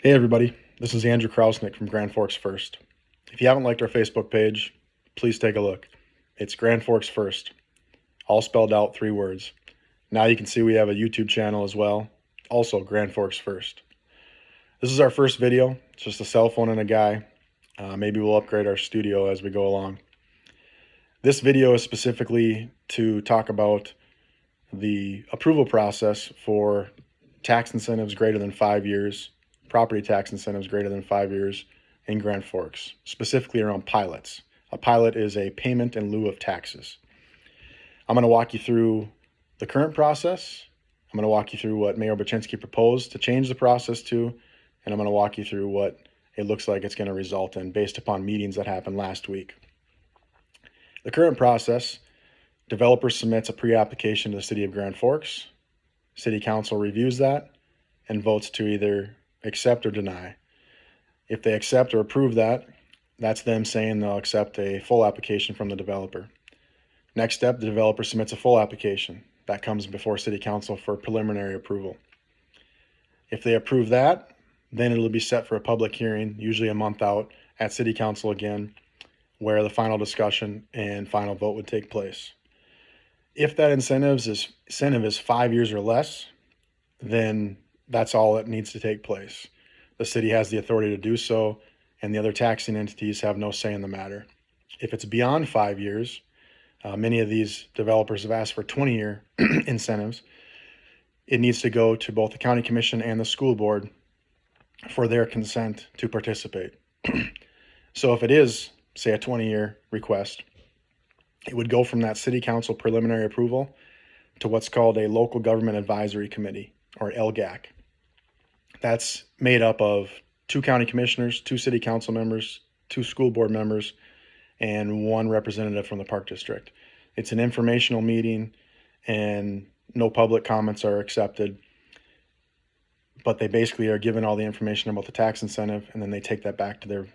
Hey everybody, this is Andrew Krausnick from Grand Forks First. If you haven't liked our Facebook page, please take a look. It's Grand Forks First, all spelled out, 3 words. Now you can see we have a YouTube channel as well, also Grand Forks First. This is our first video, it's just a cell phone and a guy. Maybe we'll upgrade our studio as we go along. This video is specifically to talk about the approval process for tax incentives greater than 5 years, property tax incentives greater than 5 years in Grand Forks, specifically around pilots. A pilot is a payment in lieu of taxes. I'm going to walk you through the current process. I'm going to walk you through what Mayor Baczynski proposed to change the process to, and I'm going to walk you through what it looks like it's going to result in based upon meetings that happened last week. The current process: developer submits a pre-application to the City of Grand Forks. City Council reviews that and votes to either accept or deny. If they accept or approve that, that's them saying they'll accept a full application from the developer. Next step, the developer submits a full application. That comes before City Council for preliminary approval. If they approve that, then it'll be set for a public hearing, usually a month out, at City Council again, where the final discussion and final vote would take place. If that incentive is 5 years or less, then that's all that needs to take place. The city has the authority to do so, and the other taxing entities have no say in the matter. If it's beyond 5 years, many of these developers have asked for 20-year incentives. It needs to go to both the county commission and the school board for their consent to participate. So if it is, say, a 20-year request, it would go from that City Council preliminary approval to what's called a Local Government Advisory Committee, or LGAC. That's made up of 2 county commissioners, 2 city council members, 2 school board members, and 1 representative from the Park District. It's an informational meeting, and no public comments are accepted, but they basically are given all the information about the tax incentive, and then they take that back to their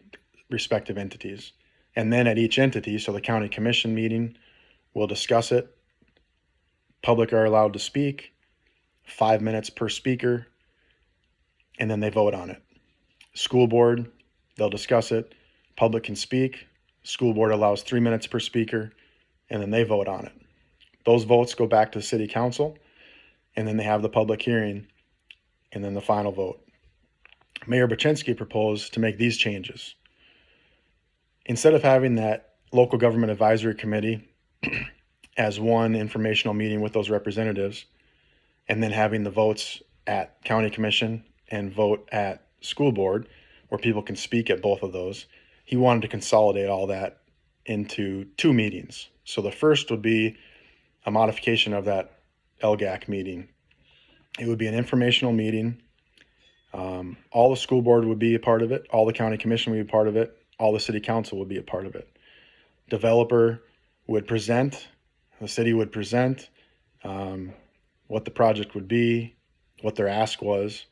respective entities. And then at each entity, so the county commission meeting will discuss it. Public are allowed to speak, 5 minutes per speaker, and then they vote on it. School board, they'll discuss it. Public can speak. School board allows 3 minutes per speaker, and then they vote on it. Those votes go back to the City Council, and then they have the public hearing, and then the final vote. Mayor Baczynski proposed to make these changes. Instead of having that Local Government Advisory Committee as one informational meeting with those representatives, and then having the votes at county commission and vote at school board, where people can speak at both of those, he wanted to consolidate all that into 2 meetings. So the first would be a modification of that LGAC meeting. It would be an informational meeting. All the school board would be a part of it. All the county commission would be a part of it. All the city council would be a part of it. Developer would present, the city would present what the project would be, what their ask was.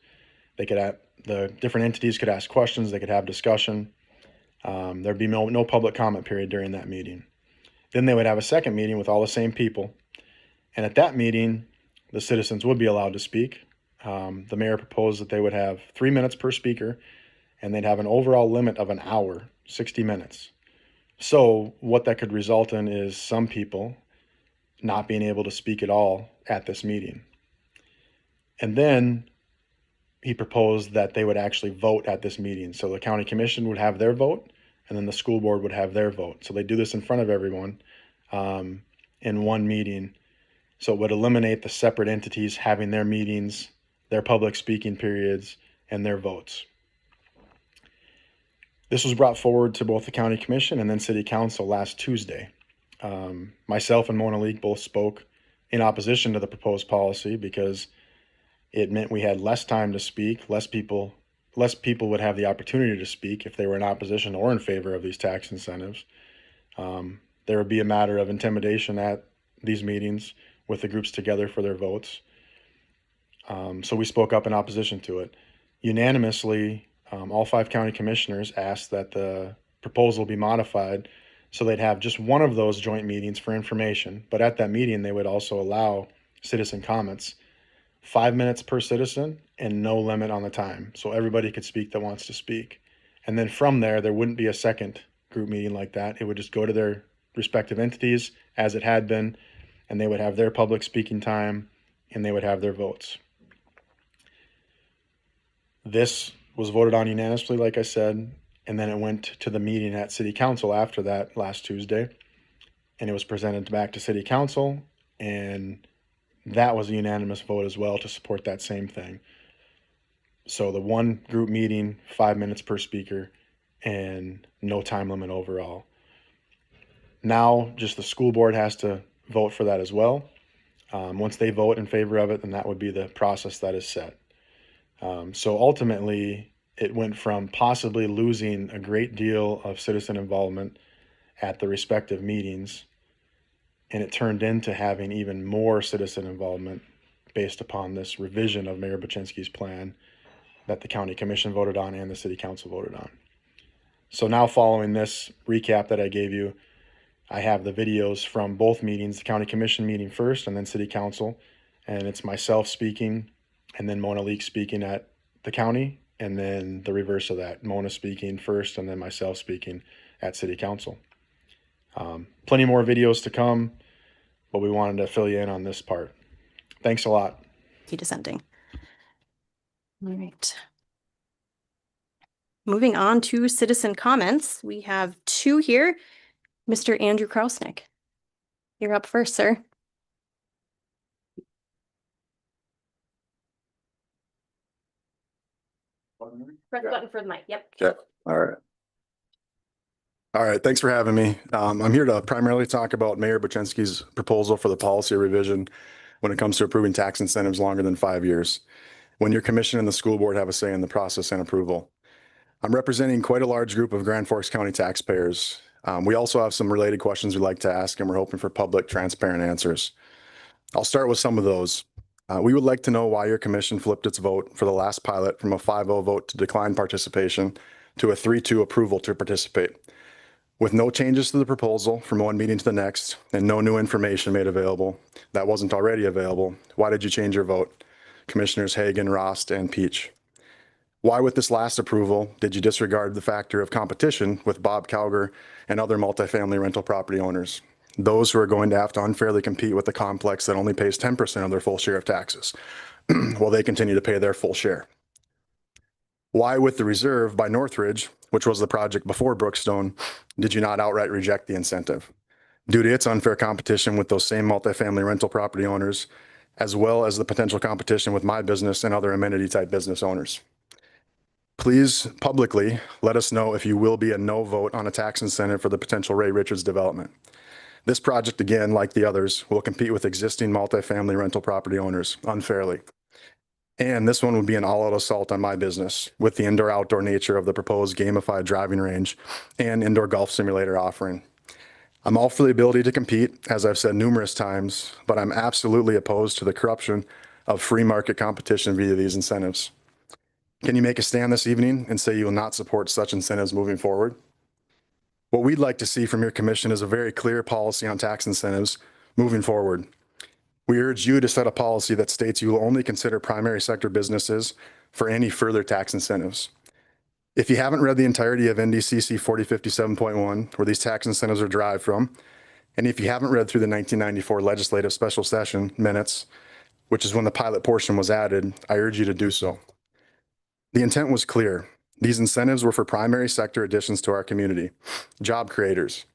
They could have, the different entities could ask questions, they could have discussion. There'd be no public comment period during that meeting. Then they would have a second meeting with all the same people. And at that meeting, the citizens would be allowed to speak. The mayor proposed that they would have 3 minutes per speaker, and they'd have an overall limit of an hour, 60 minutes. So what that could result in is some people not being able to speak at all at this meeting. And then he proposed that they would actually vote at this meeting. So the county commission would have their vote, and then the school board would have their vote. So they do this in front of everyone in one meeting. So it would eliminate the separate entities having their meetings, their public speaking periods, and their votes. This was brought forward to both the county commission and then city council last Tuesday. Myself and Mona Leek both spoke in opposition to the proposed policy because it meant we had less time to speak, less people would have the opportunity to speak if they were in opposition or in favor of these tax incentives. There would be a matter of intimidation at these meetings with the groups together for their votes. So we spoke up in opposition to it. Unanimously, all 5 county commissioners asked that the proposal be modified so they'd have just one of those joint meetings for information, but at that meeting they would also allow citizen comments 5 minutes per citizen and no limit on the time. So everybody could speak that wants to speak. And then from there wouldn't be a second group meeting like that. It would just go to their respective entities as it had been, and they would have their public speaking time and they would have their votes. This was voted on unanimously, like I said, and then it went to the meeting at City Council after that last Tuesday, and it was presented back to City Council, and that was a unanimous vote as well to support that same thing. So the one group meeting, 5 minutes per speaker, and no time limit overall. Now, just the school board has to vote for that as well. Once they vote in favor of it, then that would be the process that is set. So ultimately, it went from possibly losing a great deal of citizen involvement at the respective meetings, and it turned into having even more citizen involvement based upon this revision of Mayor Baczynski's plan that the county commission voted on and the city council voted on. So now, following this recap that I gave you, I have the videos from both meetings, the county commission meeting first and then city council, and it's myself speaking and then Mona Leek speaking at the county, and then the reverse of that, Mona speaking first and then myself speaking at city council. Plenty more videos to come, but we wanted to fill you in on this part. Thanks a lot. He dissenting. All right. Moving on to citizen comments. We have two here. Mr. Andrew Krausnick, you're up first, sir. Press the button for the mic. Yep. Okay. All right. Thanks for having me. I'm here to primarily talk about Mayor Baczynski's proposal for the policy revision when it comes to approving tax incentives longer than 5 years, when your commission and the school board have a say in the process and approval. I'm representing quite a large group of Grand Forks County taxpayers. We also have some related questions we'd like to ask, and we're hoping for public, transparent answers. I'll start with some of those. We would like to know why your commission flipped its vote for the last pilot from a 5-0 vote to decline participation to a 3-2 approval to participate. With no changes to the proposal from one meeting to the next and no new information made available that wasn't already available, why did you change your vote? Commissioners Hagan, Rost, and Peach. Why with this last approval did you disregard the factor of competition with Bob Cowger and other multifamily rental property owners? Those who are going to have to unfairly compete with a complex that only pays 10% of their full share of taxes while they continue to pay their full share. Why with the reserve by Northridge, which was the project before Brookstone, did you not outright reject the incentive? Due to its unfair competition with those same multifamily rental property owners, as well as the potential competition with my business and other amenity type business owners. Please publicly let us know if you will be a no vote on a tax incentive for the potential Ray Richards development. This project, again, like the others, will compete with existing multifamily rental property owners unfairly. And this one would be an all-out assault on my business with the indoor-outdoor nature of the proposed gamified driving range and indoor golf simulator offering. I'm all for the ability to compete, as I've said numerous times, but I'm absolutely opposed to the corruption of free market competition via these incentives. Can you make a stand this evening and say you will not support such incentives moving forward? What we'd like to see from your commission is a very clear policy on tax incentives moving forward. We urge you to set a policy that states you will only consider primary sector businesses for any further tax incentives. If you haven't read the entirety of NDCC 4057.1, where these tax incentives are derived from, and if you haven't read through the 1994 legislative special session minutes, which is when the pilot portion was added, I urge you to do so. The intent was clear. These incentives were for primary sector additions to our community, job creators,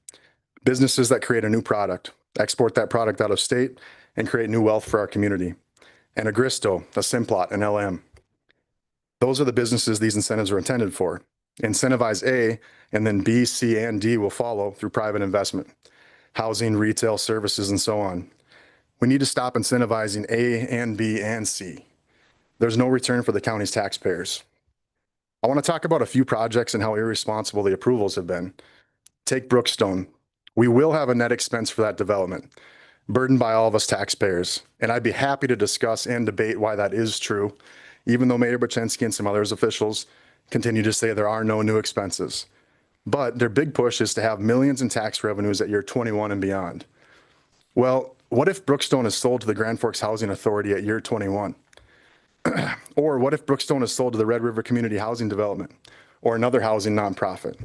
businesses that create a new product, export that product out of state, and create new wealth for our community, and a Gristo, a Simplot, an LM. Those are the businesses these incentives are intended for. Incentivize A, and then B, C, and D will follow through private investment, housing, retail, services, and so on. We need to stop incentivizing A and B and C. There's no return for the county's taxpayers. I want to talk about a few projects and how irresponsible the approvals have been. Take Brookstone. We will have a net expense for that development, burdened by all of us taxpayers, and I'd be happy to discuss and debate why that is true, even though Mayor Baczynski and some others officials continue to say there are no new expenses. But their big push is to have millions in tax revenues at year 21 and beyond. Well, what if Brookstone is sold to the Grand Forks Housing Authority at year 21? Or what if Brookstone is sold to the Red River Community Housing Development or another housing nonprofit?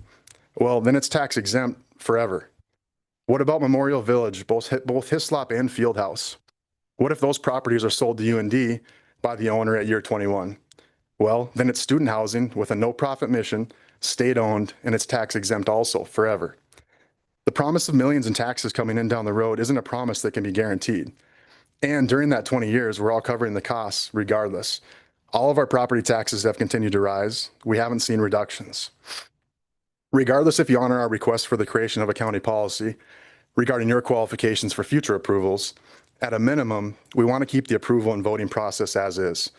Well, then it's tax exempt forever. What about Memorial Village, both Hislop and Fieldhouse? What if those properties are sold to UND by the owner at year 21? Well, then it's student housing with a no-profit mission, state-owned, and it's tax exempt also forever. The promise of millions in taxes coming in down the road isn't a promise that can be guaranteed. And during that 20 years, we're all covering the costs regardless. All of our property taxes have continued to rise. We haven't seen reductions. Regardless if you honor our request for the creation of a county policy regarding your qualifications for future approvals, at a minimum, we want to keep the approval and voting process as is.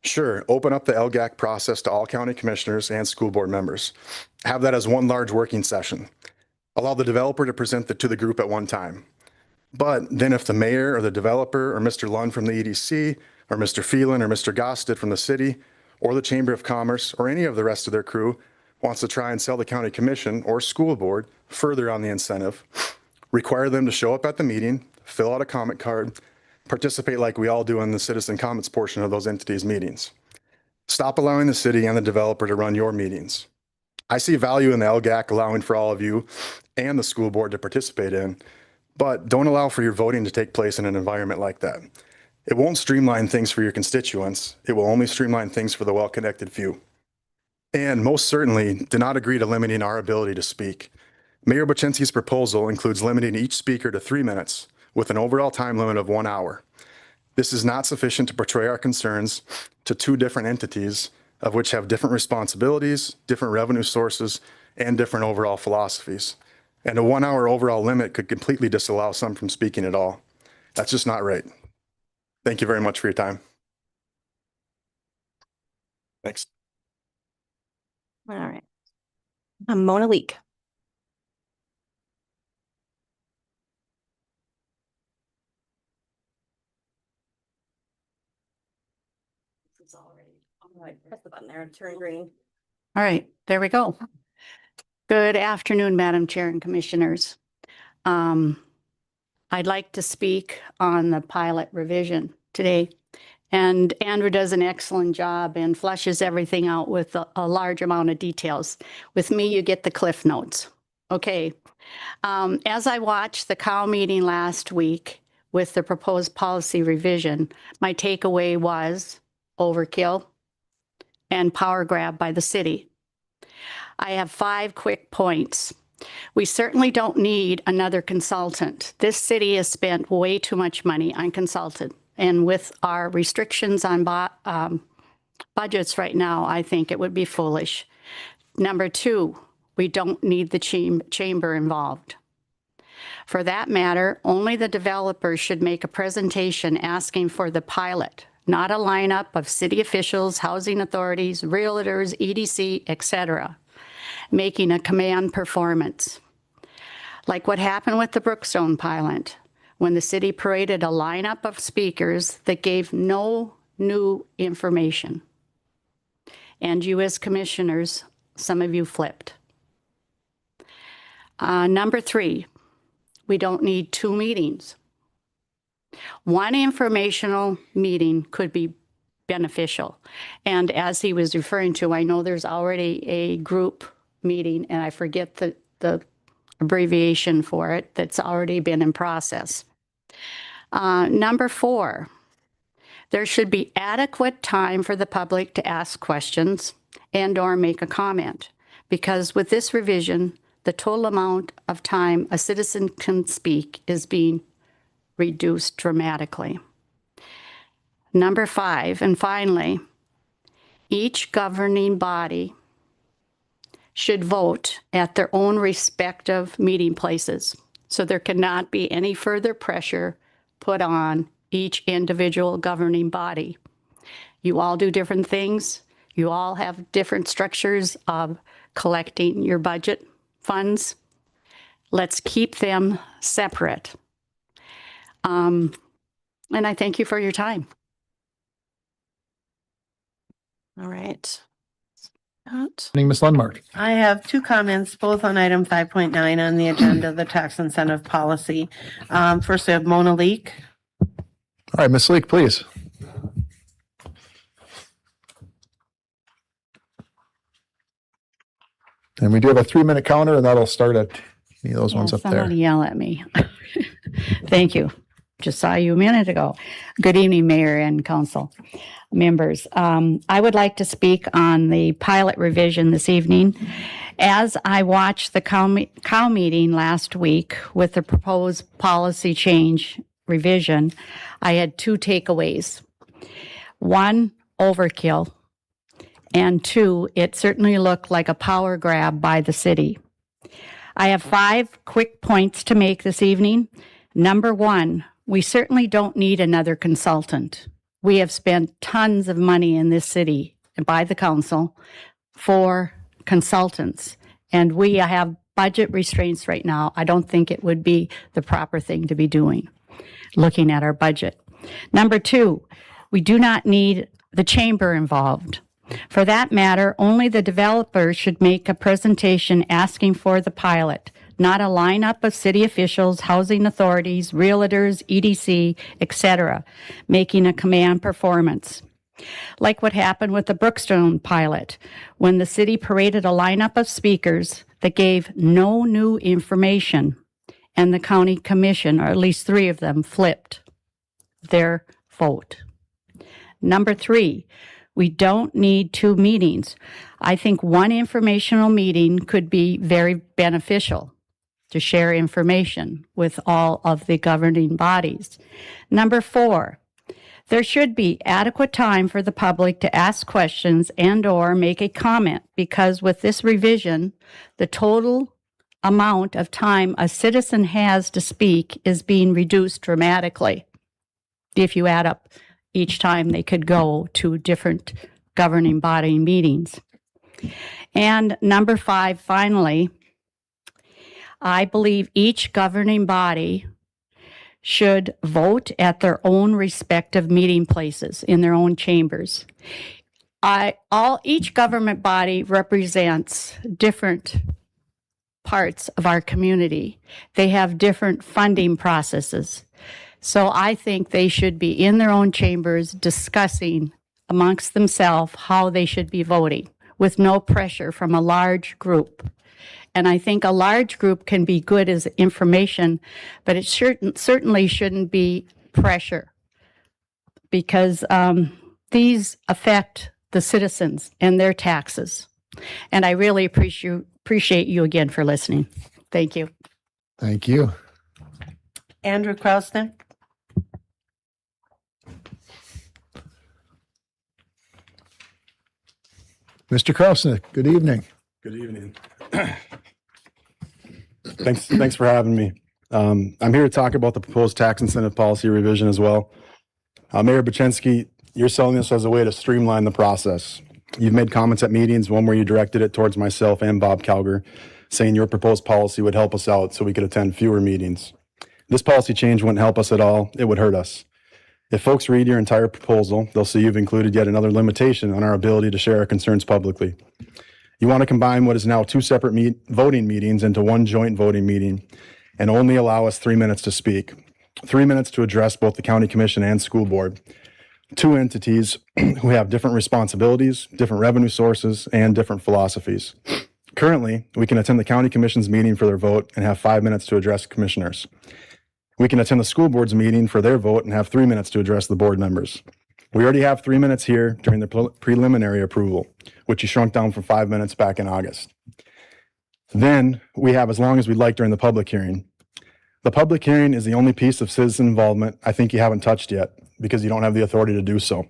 Sure, open up the LGAC process to all county commissioners and school board members. Have that as one large working session. Allow the developer to present it to the group at one time. But then if the mayor or the developer or Mr. Lund from the EDC or Mr. Phelan or Mr. Gosted from the city or the Chamber of Commerce or any of the rest of their crew wants to try and sell the county commission or school board further on the incentive, require them to show up at the meeting, fill out a comment card, participate like we all do in the citizen comments portion of those entities' meetings. Stop allowing the city and the developer to run your meetings. I see value in the LGAC allowing for all of you and the school board to participate in, but don't allow for your voting to take place in an environment like that. It won't streamline things for your constituents. It will only streamline things for the well-connected few. And most certainly, do not agree to limiting our ability to speak. Mayor Buczynski's proposal includes limiting each speaker to 3 minutes with an overall time limit of 1 hour. This is not sufficient to portray our concerns to two different entities of which have different responsibilities, different revenue sources, and different overall philosophies. And a 1 hour overall limit could completely disallow some from speaking at all. That's just not right. Thank you very much for your time. Thanks. All right. Mona Leek. This is already, I'm like, press the button there and turn green. All right, there we go. Good afternoon, Madam Chair and Commissioners. I'd like to speak on the pilot revision today. And Andrew does an excellent job and fleshes everything out with a large amount of details. With me, you get the cliff notes. Okay. As I watched the COW meeting last week with the proposed policy revision, my takeaway was overkill and power grab by the city. I have 5 quick points. We certainly don't need another consultant. This city has spent way too much money on consultant. And with our restrictions on budgets right now, I think it would be foolish. Number 2, we don't need the chamber involved. For that matter, only the developers should make a presentation asking for the pilot, not a lineup of city officials, housing authorities, realtors, EDC, etc., making a command performance. Like what happened with the Brookstone pilot, when the city paraded a lineup of speakers that gave no new information. And you as commissioners, some of you flipped. Number 3, we don't need 2 meetings. One informational meeting could be beneficial. And as he was referring to, I know there's already a group meeting, and I forget the abbreviation for it, that's already been in process. Number 4, there should be adequate time for the public to ask questions and/or make a comment, because with this revision, the total amount of time a citizen can speak is being reduced dramatically. Number 5, and finally, each governing body should vote at their own respective meeting places. So there cannot be any further pressure put on each individual governing body. You all do different things. You all have different structures of collecting your budget funds. Let's keep them separate. And I thank you for your time. All right. Ms. Lundmark. I have 2 comments, both on item 5.9 on the agenda, the tax incentive policy. First, I have Mona Leek. All right, Ms. Leek, please. And we do have a 3-minute counter, and that'll start at any of those ones Yeah, up there. somebody yell at me. Thank you. Just saw you a minute ago. Good evening, Mayor and Council members. I would like to speak on the pilot revision this evening. As I watched the COW meeting last week with the proposed policy change revision, I had 2 takeaways. 1, overkill. And 2, it certainly looked like a power grab by the city. I have 5 quick points to make this evening. Number 1, we certainly don't need another consultant. We have spent tons of money in this city and by the council for consultants, and we have budget restraints right now. I don't think it would be the proper thing to be doing, looking at our budget. Number 2, we do not need the chamber involved. For that matter, only the developer should make a presentation asking for the pilot, not a lineup of city officials, housing authorities, realtors, EDC, etc., making a command performance. Like what happened with the Brookstone pilot, when the city paraded a lineup of speakers that gave no new information, and the county commission, or at least 3 of them, flipped their vote. Number 3, we don't need 2 meetings. I think 1 informational meeting could be very beneficial to share information with all of the governing bodies. Number 4, there should be adequate time for the public to ask questions and/or make a comment, because with this revision, the total amount of time a citizen has to speak is being reduced dramatically. If you add up each time they could go to different governing body meetings. And number 5, finally, I believe each governing body should vote at their own respective meeting places in their own chambers. Each government body represents different parts of our community. They have different funding processes. So I think they should be in their own chambers discussing amongst themselves how they should be voting with no pressure from a large group. And I think a large group can be good as information, but it certainly shouldn't be pressure, because these affect the citizens and their taxes. And I really appreciate you again for listening. Thank you. Thank you. Andrew Krausnick. Mr. Krausnick, good evening. Good evening. Thanks for having me. I'm here to talk about the proposed tax incentive policy revision as well. Mayor Buczynski, you're selling this as a way to streamline the process. You've made comments at meetings, one where you directed it towards myself and Bob Calgar, saying your proposed policy would help us out so we could attend fewer meetings. This policy change wouldn't help us at all. It would hurt us. If folks read your entire proposal, they'll see you've included yet another limitation on our ability to share our concerns publicly. You want to combine what is now 2 separate voting meetings into 1 joint voting meeting and only allow us 3 minutes to speak. 3 minutes to address both the county commission and school board. 2 entities who have different responsibilities, different revenue sources, and different philosophies. Currently, we can attend the county commission's meeting for their vote and have 5 minutes to address commissioners. We can attend the school board's meeting for their vote and have 3 minutes to address the board members. We already have 3 minutes here during the preliminary approval, which you shrunk down from 5 minutes back in August. Then we have as long as we'd like during the public hearing. The public hearing is the only piece of citizen involvement I think you haven't touched yet, because you don't have the authority to do so.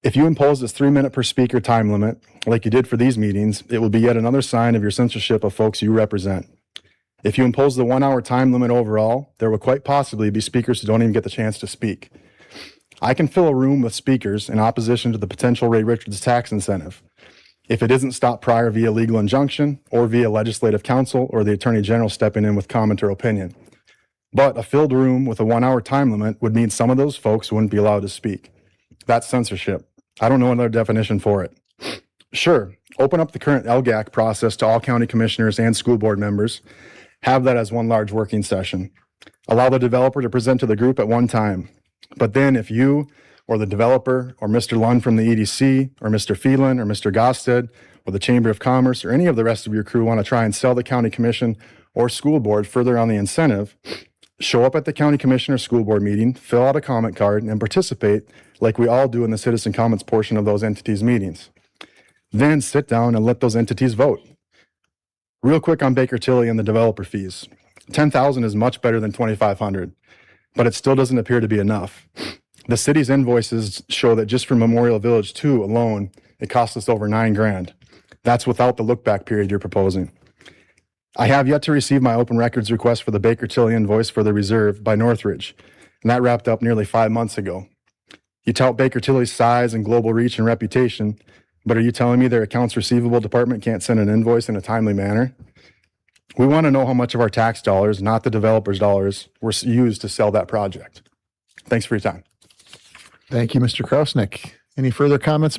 If you impose this 3-minute per speaker time limit, like you did for these meetings, it will be yet another sign of your censorship of folks you represent. If you impose the 1-hour time limit overall, there will quite possibly be speakers who don't even get the chance to speak. I can fill a room with speakers in opposition to the potential Ray Richards tax incentive if it isn't stopped prior via legal injunction or via legislative counsel or the attorney general stepping in with comment or opinion. But a filled room with a 1-hour time limit would mean some of those folks wouldn't be allowed to speak. That's censorship. I don't know another definition for it. Sure, open up the current LGAC process to all county commissioners and school board members. Have that as 1 large working session. Allow the developer to present to the group at one time. But then if you or the developer, or Mr. Lund from the EDC, or Mr. Phelan, or Mr. Gosted, or the Chamber of Commerce, or any of the rest of your crew want to try and sell the county commission or school board further on the incentive, show up at the county commission or school board meeting, fill out a comment card, and participate like we all do in the citizen comments portion of those entities' meetings. Then sit down and let those entities vote. Real quick on Baker Tilly and the developer fees. $10,000 is much better than $2,500, but it still doesn't appear to be enough. The city's invoices show that just for Memorial Village 2 alone, it cost us over $9,000. That's without the look back period you're proposing. I have yet to receive my open records request for the Baker Tilly invoice for the reserve by Northridge, and that wrapped up nearly 5 months ago. You tout Baker Tilly's size and global reach and reputation, but are you telling me their accounts receivable department can't send an invoice in a timely manner? We want to know how much of our tax dollars, not the developer's dollars, were used to sell that project. Thanks for your time. Thank you, Mr. Krausnick. Any further comments?